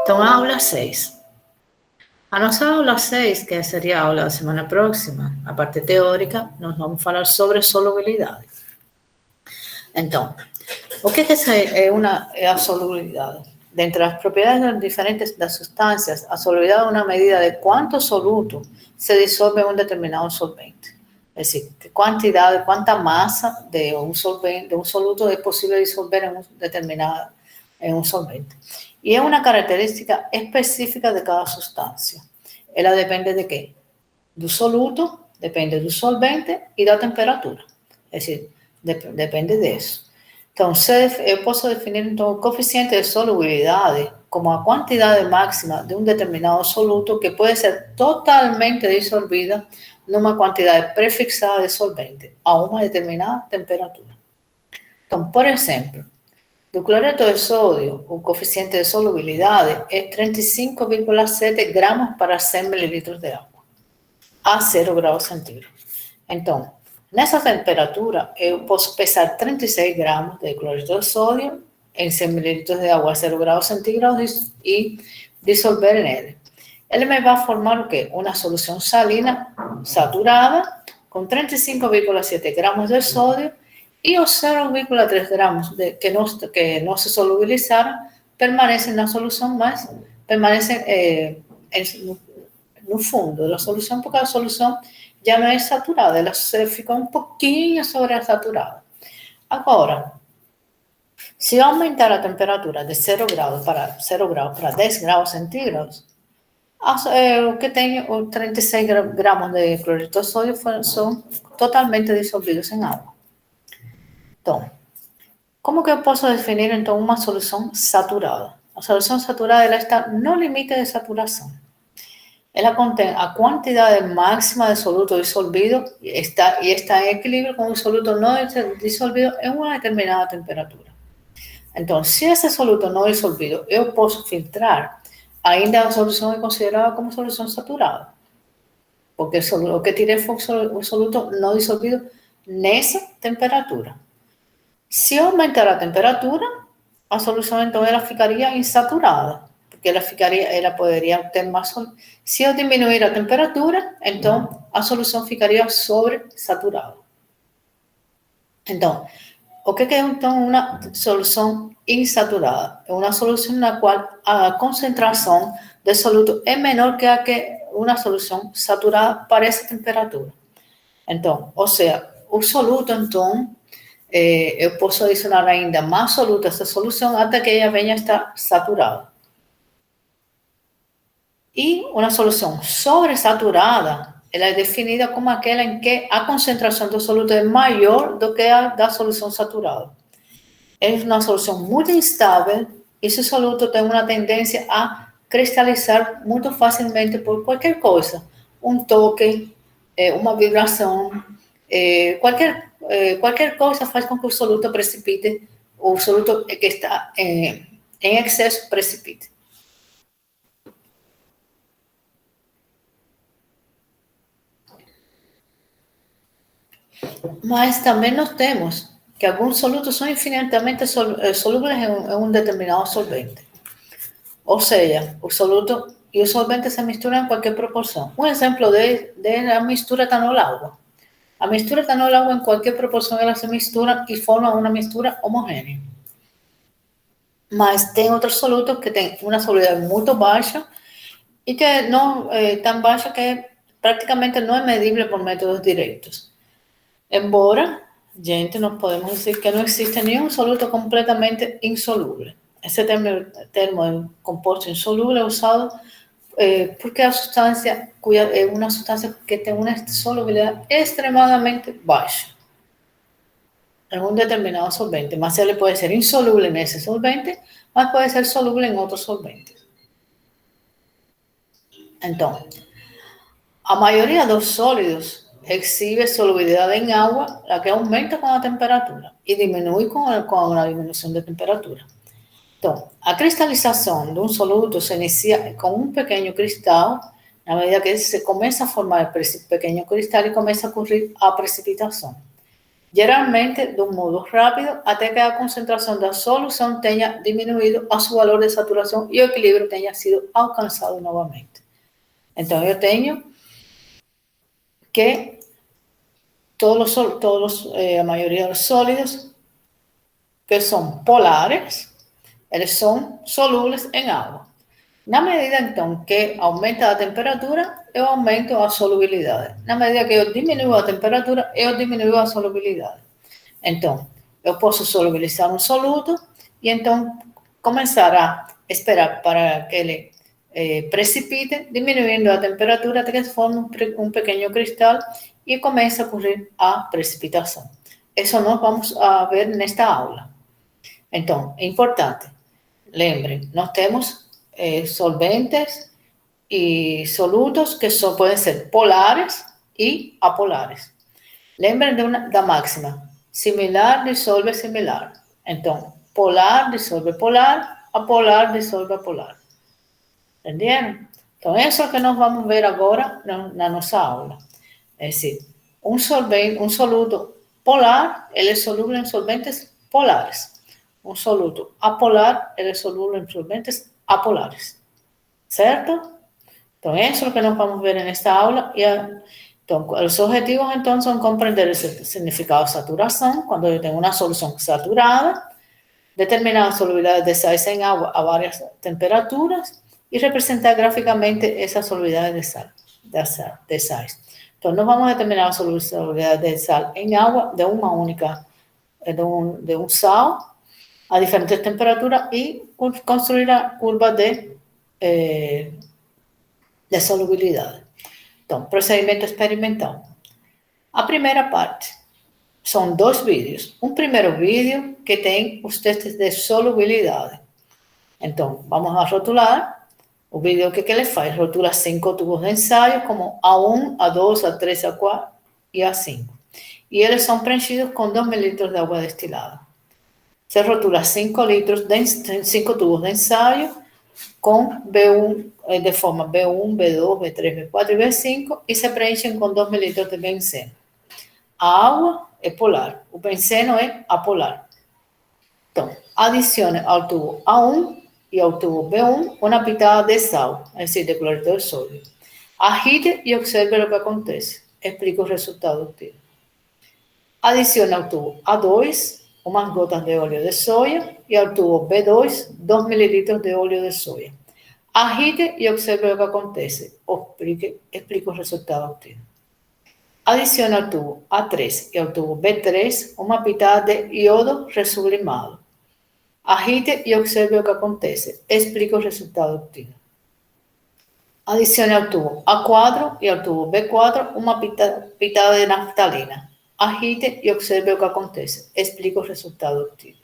Então, a aula 6. A nossa aula 6, que seria a aula da semana próxima, a parte teórica, nós vamos falar sobre solubilidade. Então, o que é a solubilidade? Dentre das propriedades diferentes das substâncias, a solubilidade é uma medida de quanto soluto se dissolve em um determinado solvente. É decir, quantidade, quanta massa de um solvente, de um soluto é possível dissolver em um solvente. E é uma característica específica de cada substância. Ela depende de quê? Do soluto, depende do solvente e da temperatura. É decir, depende disso. Então, eu posso definir então, o coeficiente de solubilidade como a quantidade máxima de um determinado soluto que pode ser totalmente dissolvida numa quantidade prefixada de solvente a uma determinada temperatura. Então, por exemplo, do cloreto de sódio, o coeficiente de solubilidade é 35,7 gramas para 100 mililitros de água, a 0 graus centígrados. Então, nessa temperatura, eu posso pesar 36 gramas de cloreto de sódio em 100 mililitros de água a 0 graus centígrados e dissolver nele. Ele me vai formar o quê? Uma solução salina saturada com 35,7 gramas de sódio e os 0,3 gramos que não se solubilizaram permanecem na solução, mas permanecem no fundo da solução, porque a solução já não é saturada, ela fica um pouquinho sobresaturada. Agora, se eu aumentar a temperatura de 0 graus para 10 graus centígrados, o que tem os 36 gramas de cloreto de sódio são totalmente dissolvidos em água. Então, como que eu posso definir, então, uma solução saturada? A solução saturada ela está no limite de saturação. Ela contém a quantidade máxima de soluto dissolvido e está em equilíbrio com o soluto não dissolvido em uma determinada temperatura. Então, se esse soluto não dissolvido eu posso filtrar, ainda a solução é considerada como solução saturada, porque o que tirei foi o soluto não dissolvido nessa temperatura. Se eu aumentar a temperatura, a solução então ela ficaria insaturada, porque ela poderia ter mais. Se eu diminuir a temperatura, então a solução ficaria sobresaturada. Então, o que é então uma solução insaturada? É uma solução na qual a concentração de soluto é menor que uma solução saturada para essa temperatura. Então, ou seja, o soluto então eu posso adicionar ainda mais soluto a essa solução até que ela venha a estar saturada. E uma solução sobresaturada, ela é definida como aquela em que a concentração do soluto é maior do que a da solução saturada. É uma solução muito instável e esse soluto tem uma tendência a cristalizar muito facilmente por qualquer coisa. Um toque, uma vibração, qualquer coisa faz com que o soluto precipite, o soluto que está em excesso precipite. Mas também nós temos que alguns solutos são infinitamente solúveis em um determinado solvente. Ou seja, o soluto e o solvente se misturam em qualquer proporção. Um exemplo é a mistura etanol-água. A mistura etanol-água, em qualquer proporção, ela se mistura e forma uma mistura homogênea. Mas tem outros solutos que têm uma solubilidade muito baixa e que não é tão baixa que praticamente não é medível por métodos diretos. Embora, gente, nós podemos dizer que não existe nenhum soluto completamente insolúvel. Esse termo composto insolúvel é usado porque a substância é uma substância que tem uma solubilidade extremadamente baixa em um determinado solvente, mas ele pode ser insolúvel nesse solvente, mas pode ser solúvel em outros solventes. Então, a maioria dos sólidos exhibe solubilidade em água, a que aumenta com a temperatura e diminui com a diminuição de temperatura. Então, a cristalização de um soluto se inicia com um pequeno cristal, na medida que se começa a formar esse pequeno cristal e começa a ocorrer a precipitação. geralmente de un modo rápido até que a concentração da solução tenha diminuído a seu valor de saturação e o equilíbrio tenha sido alcançado novamente. Então, eu tenho que a maioria dos sólidos que são polares, eles são solúveis em água. Na medida, então, que aumenta a temperatura, eu aumento a solubilidade. Na medida que eu diminuo a temperatura, eu diminuo a solubilidade. Então, eu posso solubilizar um soluto e, então, começar a esperar para que ele precipite, diminuindo a temperatura até que se forme um pequeno cristal e comece a ocorrer a precipitação. Isso nós vamos a ver nesta aula. Então, é importante. Lembrem, nós temos solventes e solutos que podem ser polares e apolares. Lembrem da máxima, similar dissolve similar. Então, polar dissolve polar, apolar dissolve apolar. Entenderam? Então, isso é o que nós vamos ver agora na nossa aula. É decir, um soluto polar, ele é solúvel em solventes polares. Un soluto apolar, ele é solúvel em solventes apolares. Certo? Então, isso é o que nós vamos ver nesta aula. Então, os objetivos, então, são compreender o significado de saturação, quando eu tenho uma solução saturada, determinar a solubilidade de sais em água a várias temperaturas e representar graficamente essa solubilidade de sais. Então, nós vamos determinar a solubilidade de sal em água de uma única, de um sal, a diferentes temperaturas e construir a curva de solubilidade. Então, procedimento experimental. A primeira parte são 2 vídeos. Um primeiro vídeo que tem os testes de solubilidade. Então, vamos a rotular. O vídeo que ele faz? Rotula 5 tubos de ensaio, como A1, A2, A3, A4 e A5. E eles são preenchidos com 2 mililitros de água destilada. Se rotula 5 tubos de ensaio com B1, de forma B1, B2, B3, B4 e B5 e se preenchem com 2 mililitros de benceno. A água é polar, o benceno é apolar. Então, adicione ao tubo A1 e ao tubo B1 uma pitada de sal, é decir, de cloreto de sódio. Agite e observe o que acontece. Explique o resultado obtido. Adicione ao tubo A2 umas gotas de óleo de soja e ao tubo B2 2 mililitros de óleo de soja. Agite e observe o que acontece. Explique o resultado obtido. Adicione ao tubo A3 e ao tubo B3 uma pitada de iodo resublimado. Agite e observe o que acontece. Explique o resultado obtido. Adicione ao tubo A4 e ao tubo B4 uma pitada de naftalina. Agite e observe o que acontece. Explique o resultado obtido.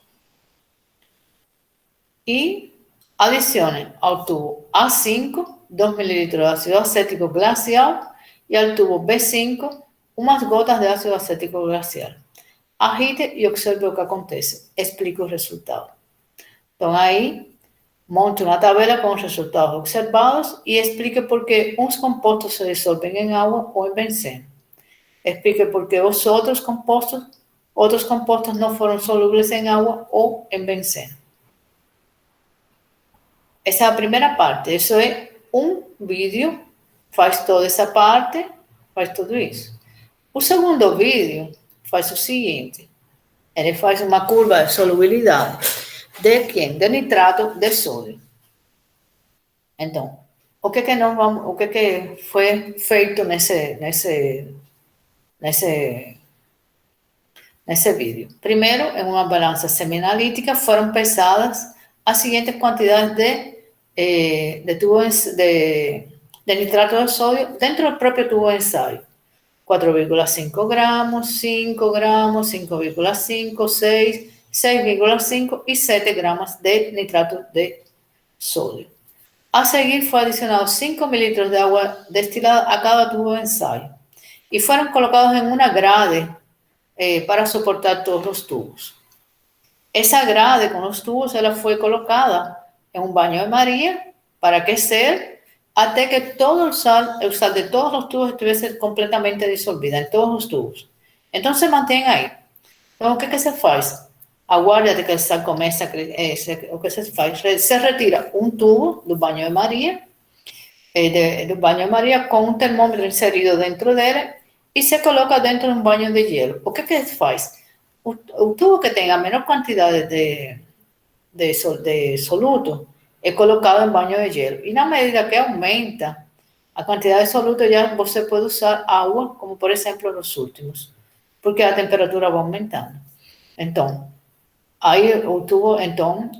E adicione ao tubo A5 2 mililitros de ácido acético glacial e ao tubo B5 umas gotas de ácido acético glacial. Agite e observe o que acontece. Explique o resultado. Então, aí, monte uma tabela com os resultados observados e explique por que uns compostos se dissolvem em água ou em benceno. Explique por que os outros compostos não foram solúveis em água ou em benceno. Essa é a primeira parte. Isso é um vídeo, faz toda essa parte, faz tudo isso. O segundo vídeo faz o seguinte. Ele faz uma curva de solubilidade. De quem? De nitrato de sódio. Então, o que foi feito nesse vídeo? Primeiro, em uma balança seminalítica, foram pesadas as seguintes quantidades de nitrato de sódio dentro do próprio tubo de ensaio. 4,5 gramos, 5 gramos, 5,5, 6, 6,5 e 7 gramas de nitrato de sódio. A seguir, foi adicionado 5 mililitros de água destilada a cada tubo de ensaio e foram colocados em uma grade para suportar todos os tubos. Essa grade com os tubos ela foi colocada em um banho de Maria para aquecer até que todo o sal de todos os tubos estivesse completamente dissolvida, em todos os tubos. Então, se mantém aí. Então, o que se faz? Aguarda que o sal comece o que se faz? Se retira um tubo do banho de Maria, do banho de Maria com um termômetro inserido dentro dele e se coloca dentro de um banho de gelo. O que se faz? O tubo que tem a menor quantidade de soluto é colocado em banho de gelo. E na medida que aumenta a quantidade de soluto, já você pode usar água, como por exemplo nos últimos, porque a temperatura vai aumentando. Então, aí o tubo, então,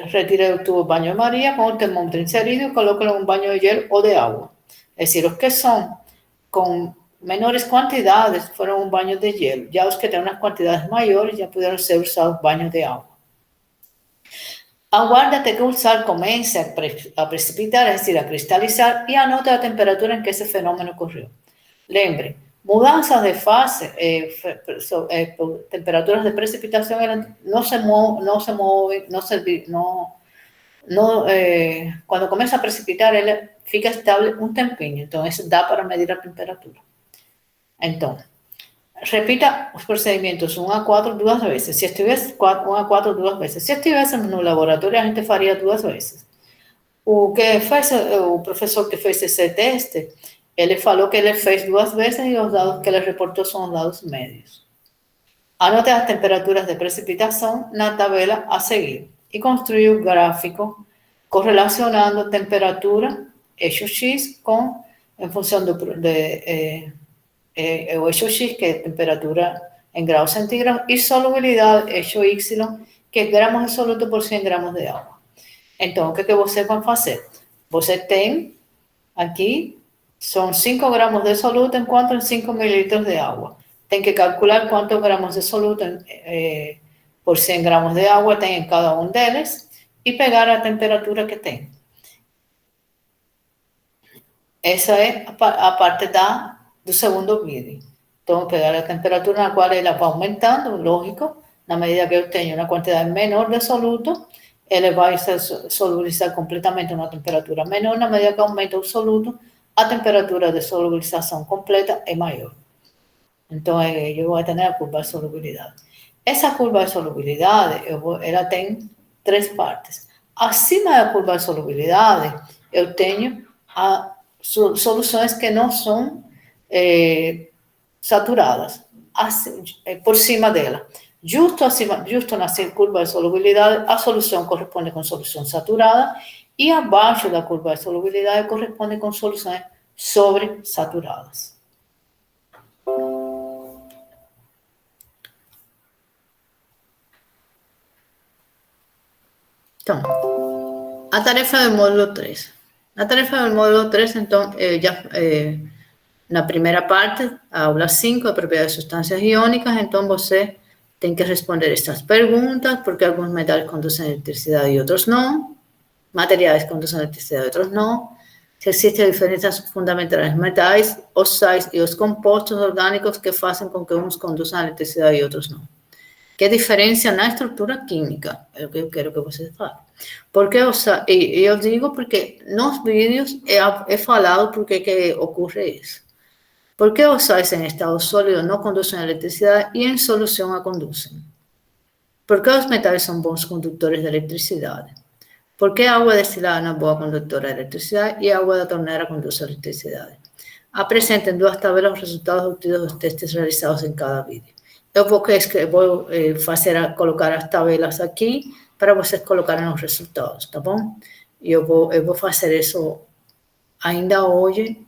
retira o tubo banho de Maria com o termômetro inserido e coloca em um banho de gelo ou de água. É decir, os que são com menores quantidades foram um banho de gelo. Já os que têm umas quantidades maiores já puderam ser usados banhos de água. Aguarda até que o sal comece a precipitar, es decir, a cristalizar, y anota la temperatura en que ese fenómeno ocurrió. Lembre, mudanzas de fase, temperaturas de precipitación cuando comienza a precipitar, él fica estable un tempinho, entonces da para medir la temperatura. Entonces, repita los procedimientos 1 a 4 2 veces. Si estuviese 1 a 4 2 veces. Si estuviese en un laboratorio, a gente faria 2 veces. O professor que fez esse teste, ele falou que ele fez 2 veces e os dados que ele reportou são os dados médios. Anote as temperaturas de precipitação na tabela a seguir e construa o gráfico correlacionando temperatura, eixo X, em função o eixo X, que é temperatura em graus centígrados, e solubilidade, eixo Y, que é gramos de soluto por 100 gramos de água. Então, o que você vai fazer? Você tem aqui, são 5 gramos de soluto enquanto em 5 mililitros de água. Tem que calcular quantos gramos de soluto por 100 gramos de água tem em cada um deles e pegar a temperatura que tem. Essa é a parte do segundo vídeo. Então, pegar a temperatura na qual ela vai aumentando, lógico, na medida que eu tenho uma quantidade menor de soluto, ele vai se solubilizar completamente a uma temperatura menor, na medida que aumenta o soluto, a temperatura de solubilização completa é maior. Então, eu vou ter a curva de solubilidade. Essa curva de solubilidade, ela tem 3 partes. Acima da curva de solubilidade, eu tenho soluções que não são saturadas, por cima dela. Justo na curva de solubilidade, a solução corresponde com solução saturada e abaixo da curva de solubilidade corresponde com soluções sobresaturadas. Então, a tarefa do módulo 3. Na tarefa do módulo 3, então, na primeira parte, a aula 5, a propriedades de substâncias iônicas, então você tem que responder estas perguntas, porque alguns metais conduzem eletricidade e outros não, materiais conduzem eletricidade e outros não, se existe diferença fundamental entre os metais, os sais e os compostos orgânicos que fazem com que uns conduzam eletricidade e outros não. Que diferença na estrutura química, é o que eu quero que vocês falem. Porque eu digo porque nos vídeos é falado por que ocorre isso. ¿Por qué os sais en estado sólido no conducen electricidad y en solución a conducen? ¿Por qué los metales son bons conductores de electricidad? ¿Por qué agua destilada no es boa conductora de electricidad y agua de torneira conduce electricidad? Apresenten 2 tabelas os resultados obtidos dos testes realizados em cada vídeo. Eu vou colocar as tabelas aqui para vocês colocarem os resultados, tá bom? E eu vou fazer isso ainda hoje.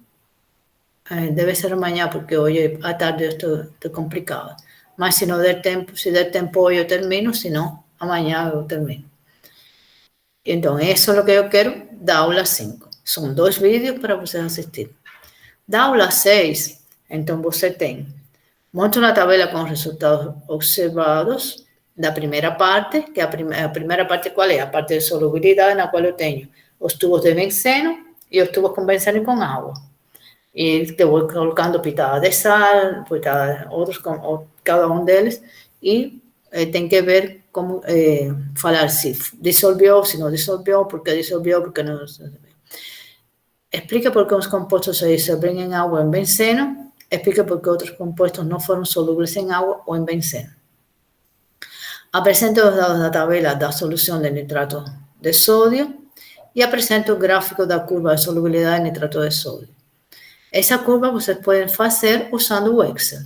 Debe ser amanhã, porque hoje à tarde eu estou complicada. Mas se der tempo hoje eu termino, se não, amanhã eu termino. Então, isso é o que eu quero da aula 5. São 2 vídeos para vocês assistirem. Da aula 6, então você tem, monta uma tabela com os resultados observados da primeira parte, que a primeira parte qual é? A parte de solubilidade, na qual eu tenho os tubos de benceno e os tubos com benceno e com água. E te vou colocando pitada de sal, outros, cada um deles, e tem que ver como falar se dissolveu, se não dissolveu, por que dissolveu, por que não dissolveu. Explica por que uns compostos se dissolvem em água ou em benceno, explica por que outros compostos não foram solúveis em água ou em benceno. Apresento os dados da tabela da solução de nitrato de sódio e apresento o gráfico da curva de solubilidade de nitrato de sódio. Essa curva vocês podem fazer usando o Excel.